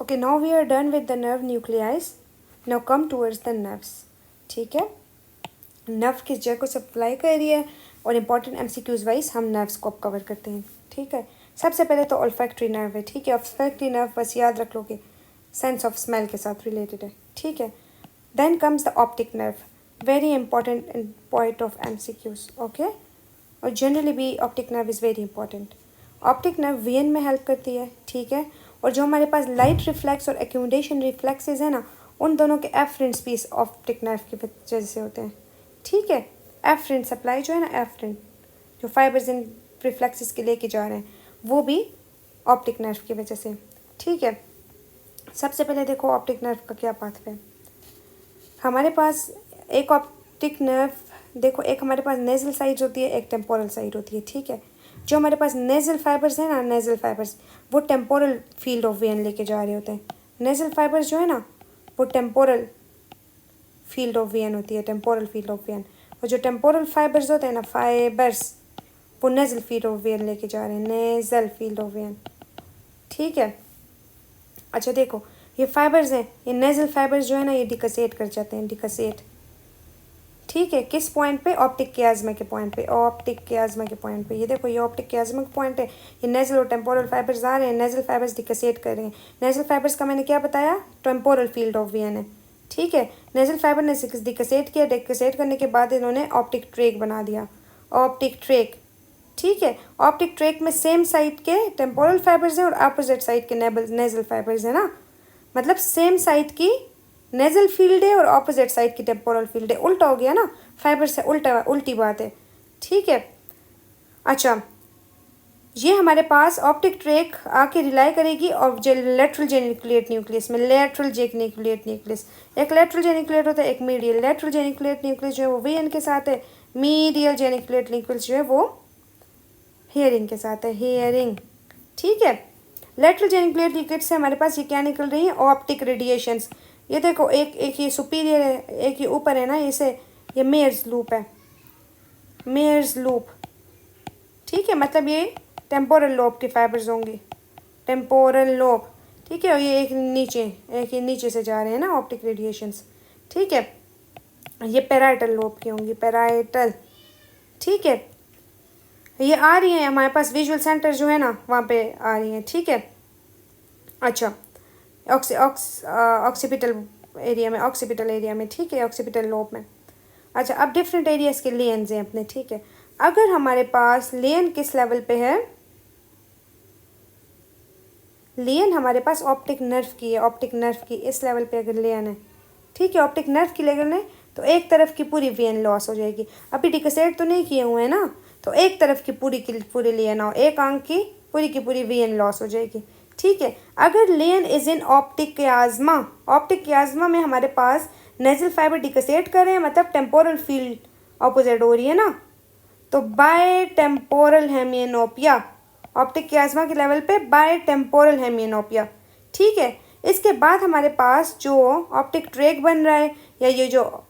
Okay, now we are done with the nerve nuclei. Now come towards the nerves. ठीक है, nerve किस जगह को सप्लाई कर रही है और इम्पॉर्टेंट एमसीक्यूज वाइज हम नर्व्स को अब कवर करते हैं. ठीक है, सबसे पहले तो ऑल्फैक्टरी नर्व है. ठीक है, ऑल्फैक्टरी नर्व बस याद रख लो कि सेंस ऑफ स्मेल के साथ रिलेटेड है. ठीक है, then comes the optic nerve, very important in point of MCQs. Okay, और जनरली भी optic nerve is very important. Optic nerve वीएन में हेल्प करती है. ठीक है, और जो हमारे पास लाइट रिफ्लेक्स और एक्यूमुलेशन रिफ्लेक्सेस है ना, उन दोनों के एफरेंट स्पीस ऑप्टिक नर्व की वजह से होते हैं. ठीक है, एफरेंट सप्लाई जो है ना, एफरेंट जो फाइबर्स इन रिफ्लेक्सेस के लेके जा रहे हैं, वो भी ऑप्टिक नर्व की वजह से. ठीक है, सबसे पहले देखो ऑप्टिक नर्व का क्या पाथवे है. हमारे पास एक ऑप्टिक नर्व, देखो एक हमारे पास नेजल साइड होती है, एक टेम्पोरल साइड होती है. ठीक है, जो हमारे पास नेजल फाइबर्स हैं ना, नेजल फाइबर्स वो टेम्पोरल फील्ड ऑफ विजन लेके जा रहे होते हैं. नेजल फाइबर्स जो है ना, वो टेम्पोरल फील्ड ऑफ विजन होती है, टेम्पोरल फील्ड ऑफ विजन. और जो टेम्पोरल फाइबर्स होते हैं ना, फाइबर्स, वो नेजल फील्ड ऑफ विजन लेके जा रहे हैं, नेजल फील्ड ऑफ विजन. ठीक है, अच्छा देखो ये फाइबर्स हैं, ये नेजल फाइबर्स जो है ना, ये डिकसेट कर जाते हैं, डिकसेट. ठीक है, किस पॉइंट पे? ऑप्टिक कियाज्मा के पॉइंट पे, ऑप्टिक कियाज्मा के पॉइंट पे. ये देखो ये ऑप्टिक कियाज्मा का पॉइंट है, ये नेजल और टेम्पोरल फाइबर्स आ रहे हैं, नेजल फाइबर्स डिकसेट कर रहे हैं. नेजल फाइबर्स का मैंने क्या बताया? टेम्पोरल फील्ड ऑफ विजन है. ठीक है, नेजल फाइबर ने डिकसेट किया, डिकसेट करने के बाद इन्होंने ऑप्टिक ट्रैक बना दिया, ऑप्टिक ट्रैक. ठीक है, ऑप्टिक ट्रैक में सेम साइड के टेम्पोरल फाइबर्स हैं और अपोजिट साइड के नेजल फाइबर्स हैं ना, मतलब सेम साइड की नेजल फील्ड है और ऑपोजिट साइड की टेम्पोरल फील्ड है. उल्टा हो गया ना, फाइबर से उल्टा, उल्टी बात है. ठीक है, अच्छा ये हमारे पास ऑप्टिक ट्रैक आके रिलाई करेगी और लेटरल जेनिकुलेट न्यूक्लियस में. लेटरल जेनिकुलेट न्यूक्लियस, एक लेटरल जेनिकुलेट होता है, एक मीडियल. लेटरल जेनिकुलेट न्यूक्लियस जो है वो वीएन के साथ है, मीडियल जेनिकुलेट न्यूक्लियस जो है वो हेयरिंग के साथ है, हेयरिंग. ठीक है, लेटरल जेनिकुलेट न्यूक्लियस से हमारे पास ये क्या निकल रही है? Optic radiations. ये देखो एक ये सुपीरियर है, एक ये ऊपर है ना, इसे ये मेयर्स लूप है, मेयर्स लूप. ठीक है, मतलब ये टेम्पोरल लोब की फाइबर्स होंगी, टेम्पोरल लोब. ठीक है, और ये एक ये नीचे से जा रहे हैं ना ऑप्टिक रेडिएशंस. ठीक है, ये पैराइटल लोब की होंगी, पैराइटल. ठीक है, ये आ रही है हमारे पास विजुअल सेंटर जो है ना, वहाँ पे आ रही हैं. ठीक है, अच्छा ऑक्सीपिटल एरिया में, ऑक्सीपिटल एरिया में. ठीक है, ऑक्सीपिटल लोब में. अच्छा, अब डिफरेंट एरियाज के लेन्स हैं अपने. ठीक है, अगर हमारे पास लेन किस लेवल पे है? लेन हमारे पास ऑप्टिक नर्व की है, ऑप्टिक नर्व की इस लेवल पे अगर लेन है. ठीक है, ऑप्टिक नर्व की लेवल है तो एक तरफ की पूरी वेन लॉस हो जाएगी. अभी डिकसेट तो नहीं किए हुए हैं ना, तो एक तरफ की पूरी लेन हो, एक आंख की पूरी वेन लॉस हो जाएगी. ठीक है, अगर lesion is in optic chiasma, optic chiasma में हमारे पास नेजल फाइबर डिकसेट कर रहे हैं, मतलब टेम्पोरल फील्ड ऑपोजिट हो रही है ना, तो बाय टेम्पोरल हेमियोनोपिया, ऑप्टिक कियाज्मा के लेवल पे बाय टेम्पोरल हेमियोनोपिया. ठीक है, इसके बाद हमारे पास जो ऑप्टिक ट्रैक बन रहा है, या ये जो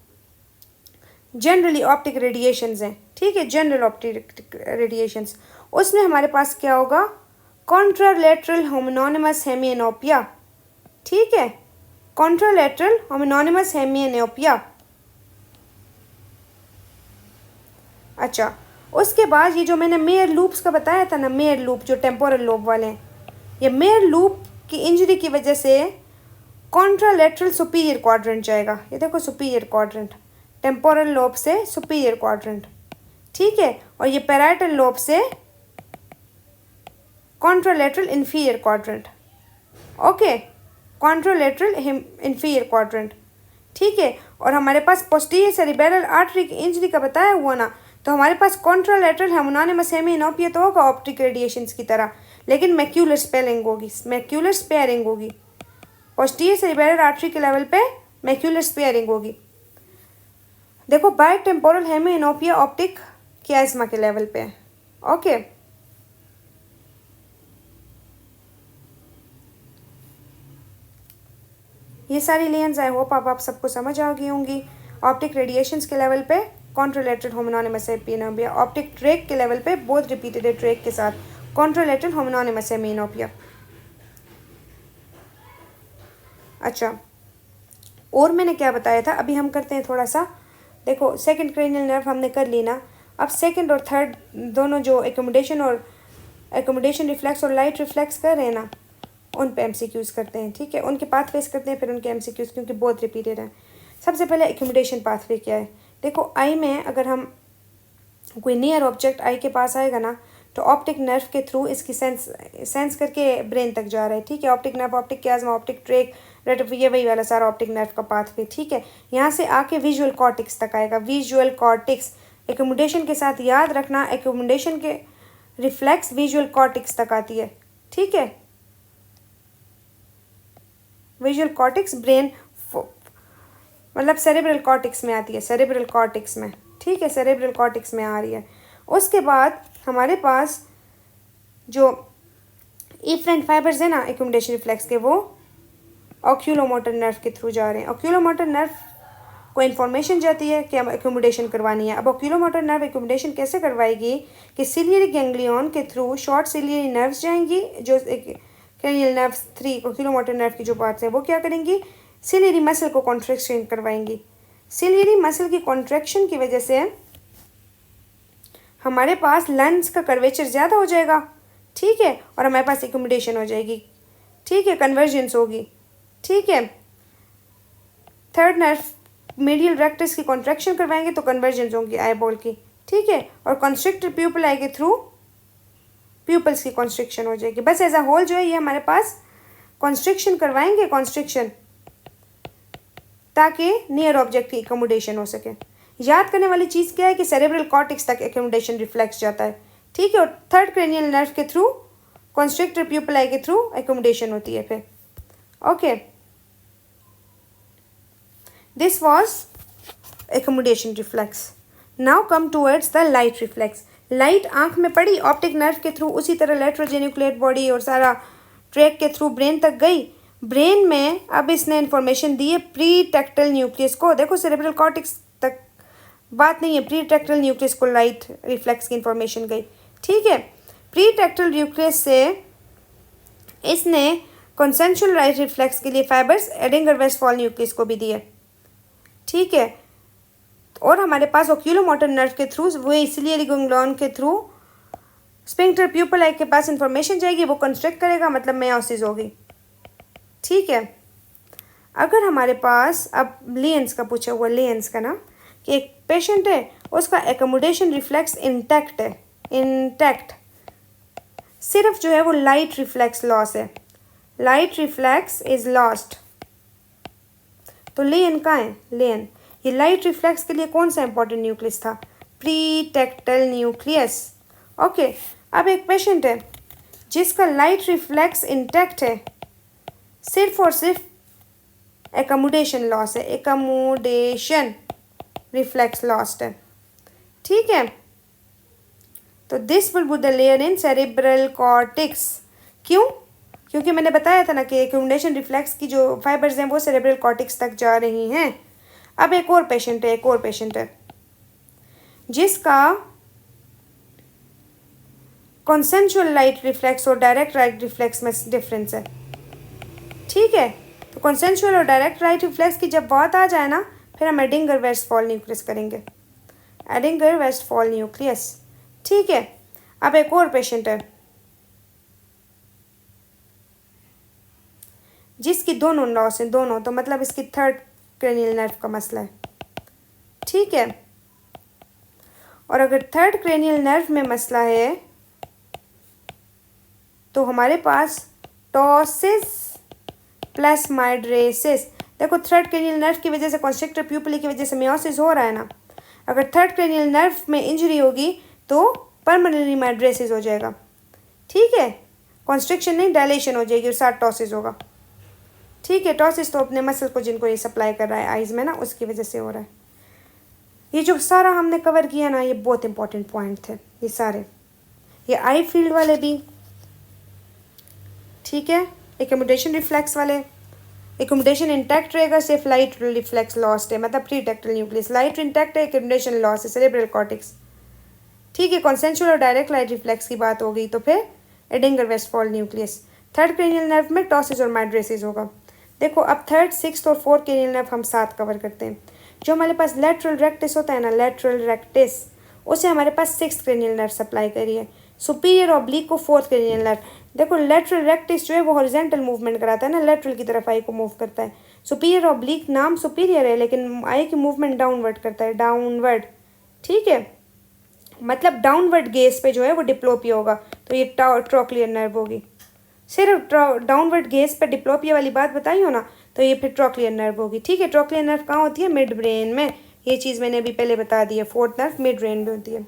जनरली ऑप्टिक रेडिएशंस हैं. ठीक है, जनरल ऑप्टिक रेडिएशंस, उसमें हमारे पास क्या होगा? कॉन्ट्रालेटरल होमिनोनिमस हेमियोनोपिया. ठीक है, कॉन्ट्रालेटरल होमिनोनिमस हेमियोनोपिया. अच्छा, उसके बाद ये जो मैंने मेयर लूप्स का बताया था ना, मेयर लूप जो टेम्पोरल लोब वाले हैं, ये मेयर लूप की इंजरी की वजह से कॉन्ट्रालेटरल सुपीरियर क्वाड्रेंट जाएगा. ये देखो सुपीरियर क्वाड्रेंट, टेम्पोरल लोब से सुपीरियर क्वाड्रेंट. ठीक है, और ये पैराइटल लोब से contralateral inferior quadrant. Okay, contralateral inferior quadrant. ठीक है, और हमारे पास पोस्टीरियर सेरिब्रल आर्टरी की इंजरी का बताया हुआ ना, तो हमारे पास कॉन्ट्रालेटरल होमिनोनिमस हेमियोनोपिया तो होगा ऑप्टिक रेडिएशंस की तरह, लेकिन मैक्यूलर स्पेलिंग होगी, मैक्यूलर स्पेयरिंग होगी. पोस्टीरियर सेरिब्रल आर्टरी के लेवल पे मैक्यूलर स्पेयरिंग होगी. देखो बाय टेम्पोरल हेमियोनोपिया ऑप्टिक कियाज्मा के लेवल पे. ओके, ये सारी लेंस आई होप आप सबको समझ आ गई होंगी. ऑप्टिक रेडिएशंस के लेवल पे कॉन्ट्रालेटरल होमिनोनिमस हेमियोनोपिया, ऑप्टिक ट्रैक के लेवल पे बोथ रिपीटेड ट्रैक के साथ कॉन्ट्रालेटरल होमिनोनिमस हेमियोनोपिया. अच्छा, और मैंने क्या बताया था, अभी हम करते हैं थोड़ा सा। देखो सेकंड क्रेनियल नर्व हमने कर ली ना, अब सेकंड और थर्ड दोनों जो एकोमोडेशन रिफ्लेक्स और लाइट रिफ्लेक्स कर रहे हैं ना, उन पे एमसीक्यूज करते हैं। ठीक है, उनके पाथवेज करते हैं, फिर उनके एमसीक्यूज, क्योंकि बहुत रिपीटेड है। सबसे पहले एकोमोडेशन पाथवे क्या है। देखो आई में अगर हम कोई नियर ऑब्जेक्ट आई के पास आएगा ना, तो ऑप्टिक नर्व के थ्रू इसकी सेंस करके ब्रेन तक जा रहा है। ठीक है, optic nerve, optic chiasma, optic tract, रेटिफ, ये वही वाला सारा ऑप्टिक नर्व का पाथवे। ठीक है, यहाँ से आके विजुअल कॉर्टिक्स तक आएगा। विजुअल कॉर्टिक्स एकोमोडेशन के साथ याद रखना, एकोमोडेशन के रिफ्लेक्स विजुअल कॉर्टिक्स तक आती है। ठीक है, विजुअल कॉर्टिक्स ब्रेन मतलब सेरेब्रल कॉर्टिक्स में आती है, सेरेब्रल कॉर्टिक्स में। ठीक है, सेरेब्रल कॉर्टिक्स में आ रही है। उसके बाद हमारे पास जो इफरेंट फाइबर्स है ना एकोमोडेशन रिफ्लेक्स के, वो ऑक्यूलोमोटर नर्व के थ्रू जा रहे हैं। ऑक्यूलोमोटर नर्व को इन्फॉर्मेशन जाती है कि हम एकोमोडेशन करवानी है। अब ऑक्यूलोमोटर नर्व एकोमोडेशन कैसे करवाएगी कि सिलियरी गैंग्लियन के थ्रू शॉर्ट सिलियरी नर्व्स जाएंगी, जो क्रेनियल नर्व 3 ऑक्यूलोमोटर नर्व की जो पार्ट्स हैं वो क्या करेंगी, सिलियरी मसल को कॉन्ट्रैक्शन करवाएंगी। सिलियरी मसल की कॉन्ट्रैक्शन की वजह से हमारे पास लेंस का कर्वेचर ज़्यादा हो जाएगा। ठीक है, और हमारे पास एकोमोडेशन हो जाएगी। ठीक है, कन्वर्जेंस होगी। ठीक है, थर्ड नर्व मीडियल रेक्टस की कॉन्ट्रैक्शन करवाएंगे तो कन्वर्जेंस होगी आई बॉल की। ठीक है, और कंस्ट्रिक्टर प्यूपल आई के थ्रू प्यूपल्स की कॉन्स्ट्रिक्शन हो जाएगी। बस एज अ होल जो है ये हमारे पास कॉन्स्ट्रिक्शन करवाएंगे, कॉन्स्ट्रिक्शन, ताकि नियर ऑब्जेक्ट की एकोमोडेशन हो सके। याद करने वाली चीज़ क्या है कि सेरेब्रल कॉर्टेक्स तक एकोमोडेशन रिफ्लेक्स जाता है। ठीक है, और थर्ड क्रेनियल नर्व के थ्रू कॉन्स्ट्रिक्टर प्यूपल आई के थ्रू एकोमोडेशन होती है फिर। Okay, this was accommodation reflex. Now come towards the light reflex. Light आंख में पड़ी ऑप्टिक नर्व के थ्रू, उसी तरह लेट्रोजेन्युक्लेट बॉडी और सारा ट्रैक के थ्रू ब्रेन तक गई। ब्रेन में अब इसने इन्फॉर्मेशन दी है प्री टेक्टल न्यूक्लियस को। देखो सेरेब्रल कॉर्टेक्स तक बात नहीं है, प्री टेक्टल न्यूक्लियस को लाइट रिफ्लेक्स की इन्फॉर्मेशन गई। ठीक है, प्री टेक्टल न्यूक्लियस से इसने कॉन्सेंशुअल लाइट रिफ्लेक्स के लिए फाइबर्स एडिंगर वेस्टफॉल न्यूक्लियस को भी दिए। ठीक है, और हमारे पास ओक्यूलोमोटर नर्व के थ्रू वो सिलियरी गैंग्लियन के थ्रू स्फिंक्टर प्यूपल आई के पास इंफॉर्मेशन जाएगी, वो कंस्ट्रक्ट करेगा, मतलब मेयोसिस होगी। ठीक है, अगर हमारे पास अब लेंस का पूछा हुआ, लेंस का ना, कि एक पेशेंट है उसका एकोमोडेशन रिफ्लेक्स इंटैक्ट है, इंटैक्ट, सिर्फ जो है वो लाइट रिफ्लेक्स लॉस है, लाइट रिफ्लेक्स इज लॉस्ट। तो लेन कहाँ है, लेन, ये लाइट रिफ्लेक्स के लिए कौन सा इंपॉर्टेंट न्यूक्लियस था, प्री टेक्टल न्यूक्लियस। ओके, अब एक पेशेंट है जिसका लाइट रिफ्लेक्स इंटैक्ट है, सिर्फ और सिर्फ एकोमोडेशन लॉस है, एकोमोडेशन रिफ्लेक्स लॉस्ट है। ठीक है, तो this will be the layer in cerebral cortex. क्यों, क्योंकि मैंने बताया था ना कि एकोमोडेशन रिफ्लेक्स की जो फाइबर्स हैं वो सेरेब्रल कॉर्टेक्स तक जा रही हैं। अब एक और पेशेंट है, एक और पेशेंट है जिसका कॉन्सेंशुअल लाइट रिफ्लेक्स और डायरेक्ट लाइट रिफ्लेक्स में डिफरेंस है। ठीक है, तो कॉन्सेंशुअल और डायरेक्ट लाइट रिफ्लेक्स की जब बात आ जाए ना, फिर हम एडिंगर वेस्टफॉल न्यूक्लियस करेंगे, एडिंगर वेस्टफॉल न्यूक्लियस। ठीक है, अब एक और पेशेंट है जिसकी दोनों लॉस हैं, दोनों, तो मतलब इसकी थर्ड क्रेनियल नर्व का मसला है। ठीक है, और अगर थर्ड क्रेनियल नर्व में मसला है तो हमारे पास टॉसिस प्लस माइड्रेसिस। देखो थर्ड क्रेनियल नर्व की वजह से, कॉन्स्ट्रिक्टर प्यूपली की वजह से मेयोसिस हो रहा है ना, अगर थर्ड क्रेनियल नर्व में इंजरी होगी तो परमानेंटली माइड्रेसिस हो जाएगा। ठीक है, कॉन्स्ट्रिक्शन नहीं, डायलेशन हो जाएगी और साथ टॉसिस होगा। ठीक है, टॉसिस तो अपने मसल को जिनको ये सप्लाई कर रहा है आइज़ में ना, उसकी वजह से हो रहा है। ये जो सारा हमने कवर किया ना, ये बहुत इंपॉर्टेंट पॉइंट थे ये सारे, ये आई फील्ड वाले भी। ठीक है, एकोमोडेशन रिफ्लेक्स वाले, एकोमोडेशन इंटैक्ट रहेगा, सिर्फ लाइट रिफ्लेक्स लॉस्ट है, मतलब प्री टेक्टल न्यूक्लियस, लाइट इंटैक्ट है, एकोमोडेशन लॉस है, सेरेब्रल कॉर्टेक्स। ठीक है, कॉन्सेंशुअल और डायरेक्ट लाइट रिफ्लेक्स की बात हो गई, तो फिर Edinger Westphal nucleus. Third cranial nerve में टॉसिस और माइड्रेसिस होगा। देखो अब थर्ड, सिक्स्थ और फोर्थ क्रेनियल नर्व हम साथ कवर करते हैं। जो हमारे पास लेटरल रेक्टिस होता है ना, लेटरल रेक्टिस, उसे हमारे पास सिक्स्थ क्रेनियल नर्व सप्लाई करिए। सुपीरियर ऑब्लिक को फोर्थ क्रेनियल नर्व। देखो लेटरल रेक्टिस जो है वो हॉरिजेंटल मूवमेंट कराता है ना, लेटरल की तरफ आई को मूव करता है। सुपीरियर ऑब्लिक नाम सुपीरियर है लेकिन आई की मूवमेंट डाउनवर्ड करता है, डाउनवर्ड। ठीक है, मतलब डाउनवर्ड गेज पे जो है वो डिप्लोपिया होगा, तो ये ट्रोक्लियर नर्व होगी। सिर्फ डाउनवर्ड गेज पे डिप्लोपिया वाली बात बताई हो ना, तो ये फिर ट्रोक्लियर नर्व होगी। ठीक है, ट्रोक्लियर नर्व कहाँ होती है? मिड ब्रेन में। ये चीज़ मैंने अभी पहले बता दी है। फोर्थ नर्व मिड ब्रेन में होती है।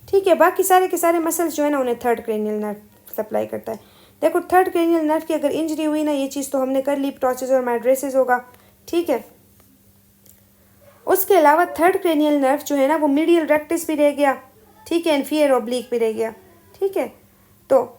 ठीक है, बाकी सारे के सारे मसल्स जो है ना उन्हें थर्ड क्रेनियल नर्व सप्लाई करता है। देखो थर्ड क्रेनियल नर्व की अगर इंजरी हुई ना, ये चीज़ तो हमने कर ली, प्टोसिस और माइड्रेसिस होगा। ठीक है, उसके अलावा थर्ड क्रेनियल नर्व जो है ना वो मीडियल रेक्टिस भी रह गया। ठीक है, इन्फीरियर ऑब्लिक भी रह गया। ठीक है, तो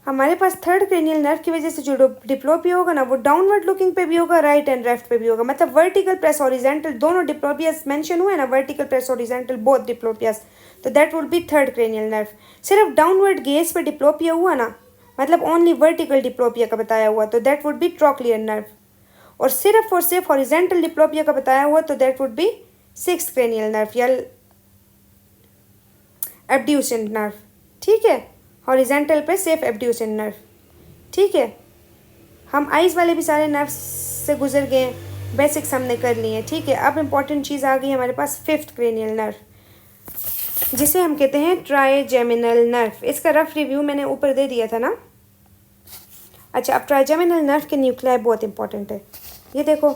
हमारे पास थर्ड क्रेनियल नर्व की वजह से जो डिप्लोपिया होगा ना वो डाउनवर्ड लुकिंग पे भी होगा, राइट एंड लेफ्ट पे भी होगा। मतलब वर्टिकल प्लस हॉरिजॉन्टल दोनों डिप्लोपियास मेंशन हुए ना, वर्टिकल प्लस हॉरिजॉन्टल बोथ डिप्लोपियास, तो that would be third cranial nerve. सिर्फ डाउनवर्ड गेज पे डिप्लोपिया हुआ ना, मतलब ओनली वर्टिकल डिप्लोपिया का बताया हुआ, तो that would be trochlear nerve. और सिर्फ हॉरिजॉन्टल डिप्लोपिया का बताया हुआ तो that would be sixth cranial nerve या एब्ड्यूसेंट नर्व। ठीक है, हॉरिजेंटल पे सिर्फ एब्ड्यूसेंट नर्व। ठीक है, हम आइज़ वाले भी सारे नर्व्स से गुजर गए हैं, बेसिक्स हमने कर लिए हैं। ठीक है, अब इम्पॉर्टेंट चीज़ आ गई हमारे पास फिफ्थ क्रेनियल नर्व, जिसे हम कहते हैं ट्राइजेमिनल नर्व। इसका रफ रिव्यू मैंने ऊपर दे दिया था ना। अच्छा, अब ट्राइजेमिनल नर्व के न्यूक्लियाई बहुत इंपॉर्टेंट है। ये देखो,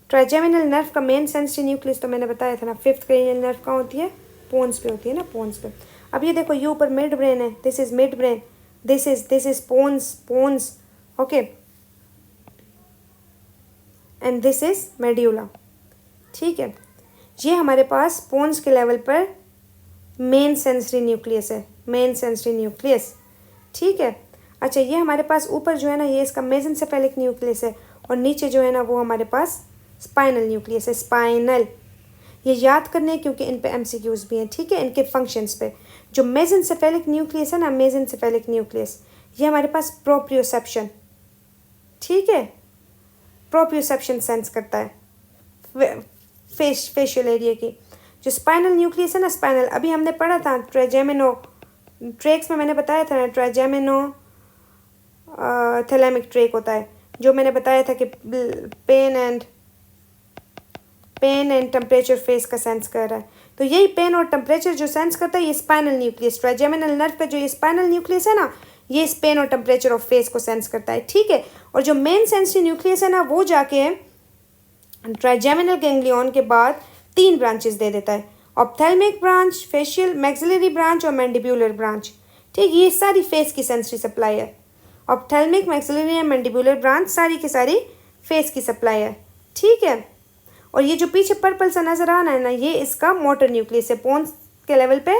ट्राइजेमिनल नर्व का मेन सेंसरी न्यूक्लियस तो मैंने बताया था ना, फिफ्थ क्रेनियल नर्व कहाँ होती है? पोन्स पे होती है ना, पोन्स पे। अब ये देखो, ये ऊपर मिड ब्रेन है, this is mid brain, this is pons, okay, and this is medulla. ठीक है, ये हमारे पास पोन्स के लेवल पर मेन सेंसरी न्यूक्लियस है, मेन सेंसरी न्यूक्लियस। ठीक है, अच्छा, ये हमारे पास ऊपर जो है ना ये इसका मेसेंसेफेलिक न्यूक्लियस है, और नीचे जो है ना वो हमारे पास स्पाइनल न्यूक्लियस है, स्पाइनल। ये याद करने क्योंकि इन पे एमसीक्यूज भी हैं। ठीक है, इनके फंक्शंस पे। जो मेसेंसेफेलिक न्यूक्लियस है ना, मेसेंसेफेलिक न्यूक्लियस, ये हमारे पास प्रोप्रियोसेप्शन, ठीक है, प्रोप्रियोसेप्शन सेंस करता है फेशियल एरिया की। जो स्पाइनल न्यूक्लियस है ना, स्पाइनल, अभी हमने पढ़ा था ट्राइजेमिनो ट्रेक्स में, मैंने बताया था ना ट्राइजेमिनो थैलेमिक ट्रेक होता है, जो मैंने बताया था कि पेन एंड टेम्परेचर फेस का सेंस कर रहा है। तो यही पेन और टेम्परेचर जो सेंस करता है ये स्पाइनल न्यूक्लियस, ट्राइजेमिनल नर्व का जो ये स्पाइनल न्यूक्लियस है ना, ये इस पेन और टेम्परेचर ऑफ फेस को सेंस करता है। ठीक है, और जो मेन सेंसरी न्यूक्लियस है ना वो जाके ट्राइजेमिनल गैंग्लियन के बाद 3 ब्रांचेस दे देता है, ophthalmic branch, facial maxillary branch और मैंडिब्यूलर ब्रांच। ठीक, ये सारी फेस की सेंसरी सप्लाई है। Ophthalmic, maxillary and mandibular branch सारी की सारी फेस की सप्लाई है। ठीक है, और ये जो पीछे पर्पल सा नज़र आ रहा है ना, ये इसका मोटर न्यूक्लियस है, पोन्स के लेवल पे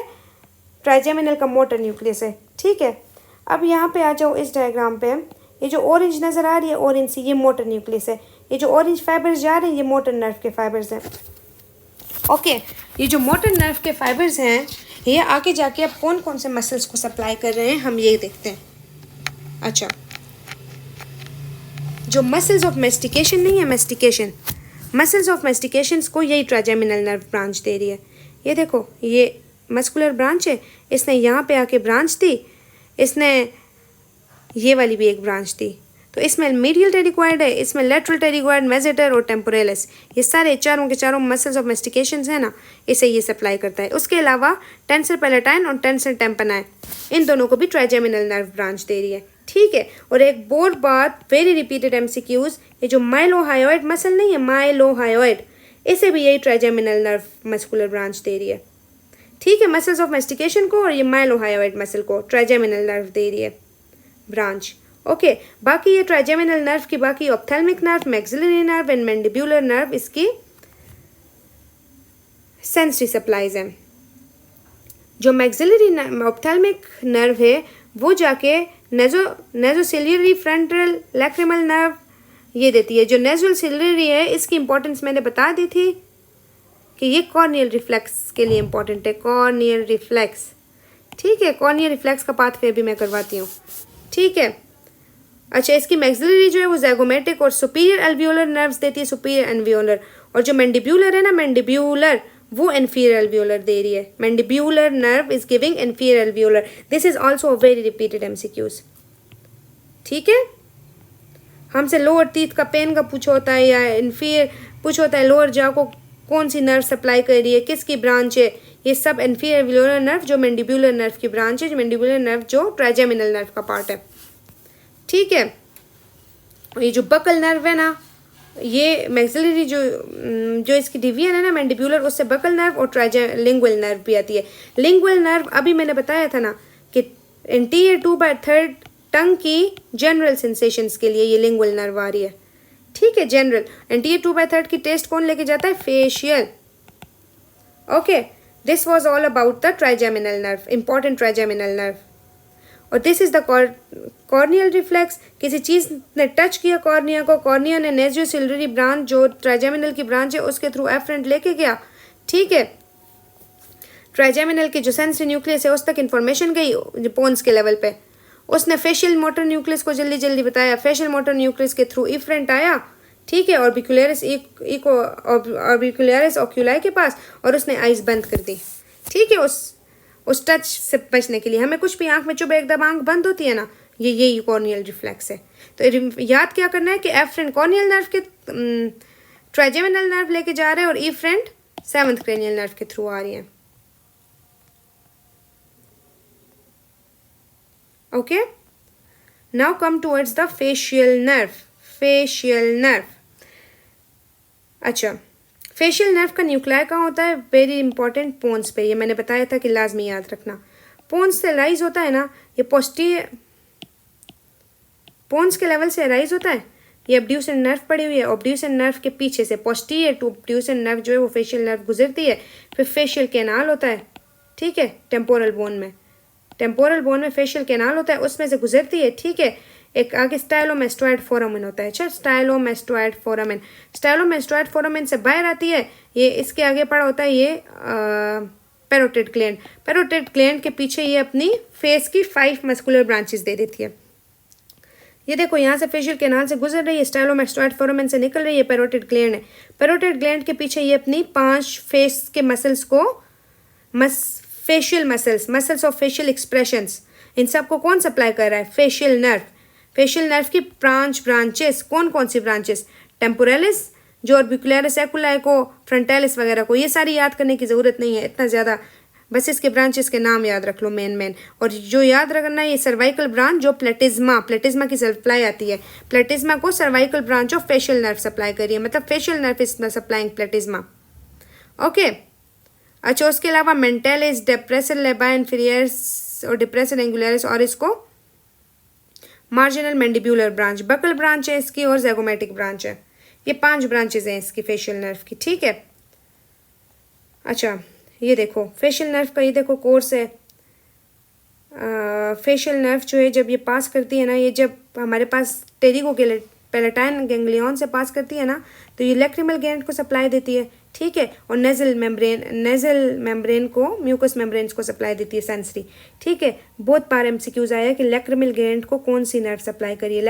ट्राइजेमिनल का मोटर न्यूक्लियस है। ठीक है, अब यहाँ पे आ जाओ इस डायग्राम पे, ये जो ऑरेंज नज़र आ रही है, ऑरेंज सी, ये मोटर न्यूक्लियस है। ये जो ऑरेंज फाइबर्स जा रहे हैं ये मोटर नर्व के फाइबर्स हैं। ओके, ये जो मोटर नर्व के फाइबर्स हैं ये आगे जाके अब कौन कौन से मसल्स को सप्लाई कर रहे हैं हम ये देखते हैं। अच्छा, जो मसल्स ऑफ मेस्टिकेशन नहीं है, मेस्टिकेशन, मसल्स ऑफ मेस्टिकेशंस को यही ट्राइजेमिनल नर्व ब्रांच दे रही है। ये देखो, ये मस्कुलर ब्रांच है, इसने यहाँ पे आके ब्रांच दी, इसने ये वाली भी एक ब्रांच दी। तो इसमें मीडियल टेरिक्वाइड है, इसमें लेटरल टेरिक्वाइड, मेसेटर और टेम्पोरेलिस, ये सारे चारों के चारों मसल्स ऑफ मेस्टिकेशंस है ना, इसे ये सप्लाई करता है। उसके अलावा टेंसर पैलेटाइन और टेंसर टेम्पनाइन, इन दोनों को भी ट्राइजेमिनल नर्व ब्रांच दे रही है। ठीक है, और एक बोर्ड बात, वेरी रिपीटेड एमसीक्यूज, ये जो माइलोहायोइड मसल नहीं है, माइलोहायोइड, इसे भी यही ट्राइजेमिनल नर्व मस्कुलर ब्रांच दे रही है। ठीक है, मसल्स ऑफ मेस्टिकेशन को और ये माइलोहायोइड मसल को ट्राइजेमिनल नर्व दे रही है ब्रांच। ओके, बाकी ये ट्राइजेमिनल नर्व की बाकी ophthalmic nerve, maxillary nerve and mandibular nerve इसकी सेंसरी सप्लाईज हैं। जो मैक्सिलरी ऑप्थेल्मिक नर्व है वो जाके नेजोसिलियरी फ्रंटल लैक्रिमल नर्व ये देती है। जो नेजोसिलियरी है इसकी इंपॉर्टेंस मैंने बता दी थी कि ये कॉर्नियल रिफ्लेक्स के लिए इंपॉर्टेंट है, कॉर्नियल रिफ्लेक्स। ठीक है, कॉर्नियल रिफ्लेक्स का पाथवे भी मैं करवाती हूँ। ठीक है, अच्छा, इसकी मैक्सिलरी जो है वो ज़ैगोमेटिक और सुपीरियर एल्वियोलर नर्व्स देती है, सुपीरियर एल्वियोलर, और जो मैंडिब्यूलर है ना, मैंडिब्यूलर, वो इन्फीरियर एल्वियोलर दे रही है। Mandibular nerve is giving inferior alveolar. This is also a very repeated MCQs. ठीक है, हमसे लोअर टीथ का पेन का पूछा होता है, या इन्फीरियर पूछा होता है, लोअर जॉ को कौन सी नर्व सप्लाई कर रही है, किसकी ब्रांच है, ये सब इन्फीरियर एल्वियोलर नर्व जो मैंडिब्यूलर नर्व की ब्रांच है, जो मैंडिब्यूलर नर्व जो ट्राइजेमिनल नर्व का पार्ट है। ठीक है, ये जो बकल नर्व है ना, ये मैक्सिलरी जो इसकी डिवीजन है ना मैंडिब्यूलर, उससे बकल नर्व और लिंगुअल नर्व भी आती है। लिंगुअल नर्व अभी मैंने बताया था ना कि इंटीरियर 2/3 टंग की जनरल सेंसेशंस के लिए ये लिंगुअल नर्व आ रही है। ठीक है, जनरल इंटीरियर 2/3 की टेस्ट कौन लेके जाता है? Facial. Okay, this was all about the trigeminal nerve, important trigeminal nerve. और this is the corneal reflex. किसी चीज ने टच किया कॉर्निया को, कॉर्निया ने नेजियोसिलरी ब्रांच जो ट्राइजेमिनल की ब्रांच है उसके थ्रू एफरेंट लेके गया। ठीक है, ट्राइजेमिनल की जो सेंसरी न्यूक्लियस है उस तक इंफॉर्मेशन गई पोन्स के लेवल पे, उसने फेशियल मोटर न्यूक्लियस को जल्दी जल्दी बताया, फेशियल मोटर न्यूक्लियस के थ्रू इफरेंट आया। ठीक है, ऑर्बिकुलरिस ऑर्बिकुलरिस ऑक्यूलाई के पास, और उसने आइज बंद कर दी। ठीक है, उस टच से बचने के लिए हमें कुछ भी आंख में चुभे एकदम आंख बंद होती है ना, यही कॉर्नियल रिफ्लेक्स है। तो याद क्या करना है कि एफरेंट कॉर्नियल नर्व के ट्राइजेमिनल नर्व लेके जा रहे हैं, और इफरेंट 7th क्रेनियल नर्व के थ्रू आ रही है। Okay, now come towards the facial nerve. Facial nerve, अच्छा, फेशियल नर्व का न्यूक्लियर कहाँ होता है? वेरी इंपॉर्टेंट, पोन्स पे। ये मैंने बताया था कि लाजमी याद रखना। पोन्स से राइज होता है ना, ये पोन्स के लेवल से राइज होता है। ये अब्ड्यूसन नर्व पड़ी हुई है, अब्ड्यूसन नर्व के पीछे से पोस्टीरियर टू अब्ड्यूसन नर्व जो है वो फेशियल नर्व गुजरती है, फिर फेशियल कैनाल होता है। ठीक है, टेम्पोरल बोन में फेशियल कैनाल होता है, उसमें से गुजरती है। ठीक है, एक आगे स्टाइलोमेस्टोइड फोरामेन होता है। अच्छा, स्टाइलोमेस्टोइड फोरामेन से बाहर आती है। ये इसके आगे पड़ा होता है ये पैरोटिड ग्लैंड के पीछे ये अपनी फेस की 5 मस्कुलर ब्रांचेस दे देती है। ये देखो, यहाँ से फेशियल कैनाल से गुजर रही है, स्टाइलोमेस्टोइड फोरामेन से निकल रही है, पैरोटिड ग्लैंड है। पैरोटिड ग्लैंड के पीछे ये अपनी 5 फेस के मसल्स को facial muscles of facial expressions, इन सबको कौन सप्लाई कर रहा है? फेशियल नर्व की ब्रांचेस कौन सी ब्रांचेस? टेम्पोरलिस, जो ऑर्बिकुलरिस एक्युलाई को, फ्रंटालिस वगैरह को। ये सारी याद करने की ज़रूरत नहीं है इतना ज़्यादा, बस इसके ब्रांचेस के नाम याद रख लो मेन। और जो याद रखना है, ये सर्वाइकल ब्रांच जो प्लेटिज्मा की सप्लाई आती है, प्लेटिज्मा को cervical branch of facial nerve supply कर रही है, मतलब facial nerve is supplying प्लेटिज्मा। Okay, अच्छा, उसके अलावा मेंटेलिस, डेप्रेसर लेबा इन्फीरियर्स और डिप्रेसर एंगुलरिस, और इसको marginal mandibular branch, buckle branch है इसकी, और ज़ैगोमेटिक ब्रांच है। ये 5 ब्रांचेज हैं इसकी फेशियल नर्व की। ठीक है, अच्छा, ये देखो फेशियल नर्व का, ये देखो कोर्स है। फेशियल नर्व जो है जब ये पास करती है ना, ये जब हमारे पास टेरिको पैलेटाइन गैंग्लियन से पास करती है ना, तो ये लैक्रिमल ग्लैंड को सप्लाई देती है। ठीक है, और नेजल मेम्ब्रेन को, म्यूकस मेम्ब्रेन्स को सप्लाई देती है सेंसरी। ठीक है, बहुत बार एमसीक्यूज आया कि लैक्रिमल ग्लैंड को कौन सी नर्व सप्लाई कर रही है,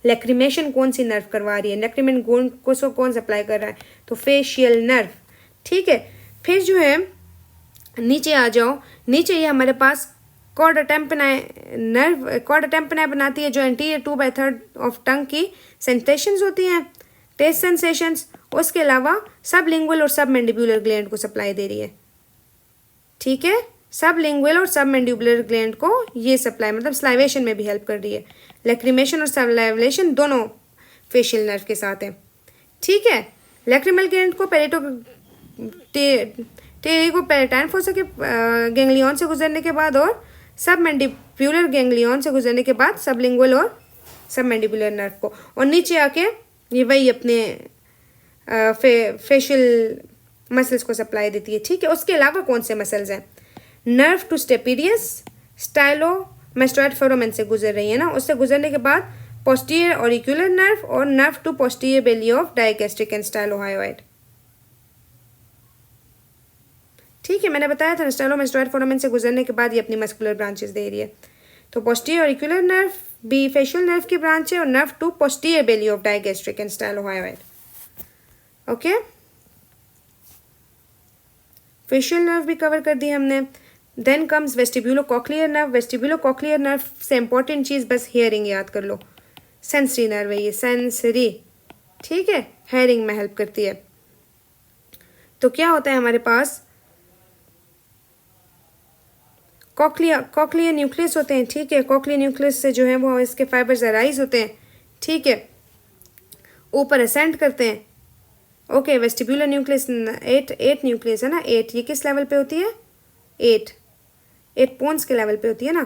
लैक्रिमेशन कौन सी नर्व करवा रही है, लैक्रिमल ग्लैंड को कौन सप्लाई कर रहा है? तो फेशियल नर्व। ठीक है, फिर जो है नीचे आ जाओ, नीचे ये हमारे पास कॉर्डा टेम्पनाई बनाती है, जो एंटीरियर 2/3 ऑफ टंग की सेंसेशंस होती हैं, टेस्ट सेंसेशंस। उसके अलावा सब लिंगुअल और सब मैंडिब्यूलर ग्लैंड को सप्लाई दे रही है। ठीक है, सब लिंगुअल और सब मैंडिब्यूलर ग्लैंड को ये सप्लाई, मतलब स्लाइवेशन में भी हेल्प कर रही है। लैक्रिमेशन और सलाइवेशन दोनों फेशियल नर्व के साथ हैं। ठीक है, लैक्रिमल ग्लैंड को टेरिको पैलेटाइन फोसा के गैंग्लियन से गुजरने के बाद, और सब मैंडिब्यूलर गैंग्लियन से गुजरने के बाद सब लिंगुअल और सब मैंडिब्यूलर नर्व को, और नीचे आके ये वही अपने फेशियल मसल्स को सप्लाई देती है। ठीक है, उसके अलावा कौन से मसल्स हैं? Nerve to stapedius stylomastoid foramen से गुजर रही है ना, उससे गुजरने के बाद पोस्टीरियर ऑरिक्यूलर नर्व और nerve to posterior belly of digastric and stylohyoid. ठीक है, मैंने बताया था स्टाइलोमेस्टोइड फोरामेन से गुजरने के बाद ये अपनी मस्कुलर ब्रांचेस दे रही है। तो पोस्टीरियर ऑरिक्यूलर नर्व बी फेशियल नर्व की ब्रांच है और nerve 2 posterior belly of digastric and stylohyoid. Okay, facial nerve भी कवर कर दी हमने। Then comes vestibulocochlear nerve. Vestibulocochlear nerve से इंपॉर्टेंट चीज़ बस हेयरिंग याद कर लो, सेंसरी नर्व है ये, सेंसरी, ठीक है, हेयरिंग में हेल्प करती है। तो क्या होता है हमारे पास, कॉक्लियर न्यूक्लियस होते हैं, ठीक है, कॉक्लियर न्यूक्लियस से जो है वो इसके फाइबर्स अराइज होते हैं, ठीक है, ऊपर असेंड करते हैं। ओके, वेस्टिब्यूलर न्यूक्लियस 8 न्यूक्लियस है ना, 8, ये किस लेवल पे होती है, 8 पोन्स के लेवल पे होती है ना,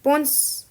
पोन्स